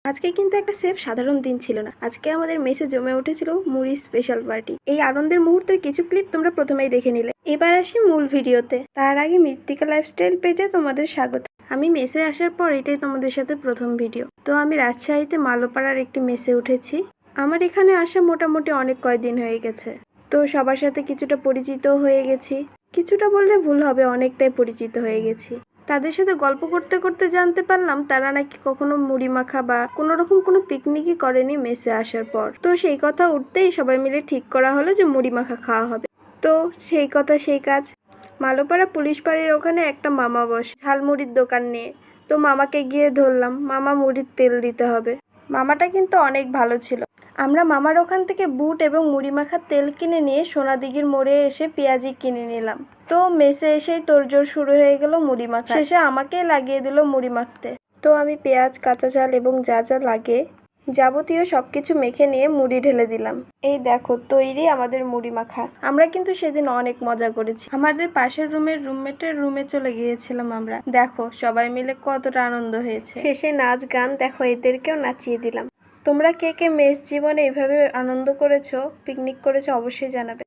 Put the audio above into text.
আজকে কিন্তু একটা সেফ সাধারণ দিন ছিল না। আজকে আমাদের মেসে জমে উঠেছিল মুড়ি স্পেশাল পার্টি। এই আনন্দের মুহূর্তের কিছু ক্লিপ তোমরা প্রথমেই দেখে নিলে। এবার আসি মূল ভিডিওতে। তার আগে মৃত্তিকা লাইফস্টাইল পেজে তোমাদের স্বাগত। আমি মেসে আসার পর এটাই তোমাদের সাথে প্রথম ভিডিও। তো আমি রাজশাহীতে মালোপাড়ার একটি মেসে উঠেছি। আমার এখানে আসা মোটামুটি অনেক কয়দিন হয়ে গেছে। তো সবার সাথে কিছুটা পরিচিত হয়ে গেছি। কিছুটা বললে ভুল হবে, অনেকটাই পরিচিত হয়ে গেছি। তাদের সাথে গল্প করতে করতে জানতে পারলাম তারা নাকি কখনো মুড়ি মাখা বা কোনো রকম কোনো পিকনিকই করেনি মেসে আসার পর। তো সেই কথা উঠতেই সবাই মিলে ঠিক করা হলো যে মুড়ি মাখা খাওয়া হবে। তো সেই কথা সেই কাজ। মালোপাড়া পুলিশ বাড়ির ওখানে একটা মামা বসে ঝালমুড়ির দোকান নিয়ে। তো মামাকে গিয়ে ধরলাম, মামা মুড়ির তেল দিতে হবে। মামাটা কিন্তু অনেক ভালো ছিল। আমরা মামার ওখান থেকে বুট এবং মুড়ি মাখার তেল কিনে নিয়ে সোনাদিঘির মোড়ে এসে পেঁয়াজি কিনে নিলাম। তো মেসে এসেই তোড়জোড় শুরু হয়ে গেল মুড়ি মাখা। শেষে আমাকেই লাগিয়ে দিল মুড়ি মাখতে। তো আমি পেঁয়াজ, কাঁচা ঝাল এবং যা যা লাগে যাবতীয় সবকিছু মেখে নিয়ে মুড়ি ঢেলে দিলাম। এই দেখো তৈরি আমাদের মুড়ি মাখা। আমরা কিন্তু সেদিন অনেক মজা করেছি। আমাদের পাশের রুমের রুমমেটের রুমে চলে গিয়েছিলাম আমরা। দেখো সবাই মিলে কতটা আনন্দ হয়েছে। শেষে নাচ গান, দেখো এদেরকেও নাচিয়ে দিলাম। তোমরা কে কে মেস জীবনে এভাবে আনন্দ করেছো, পিকনিক করেছো অবশ্যই জানাবে।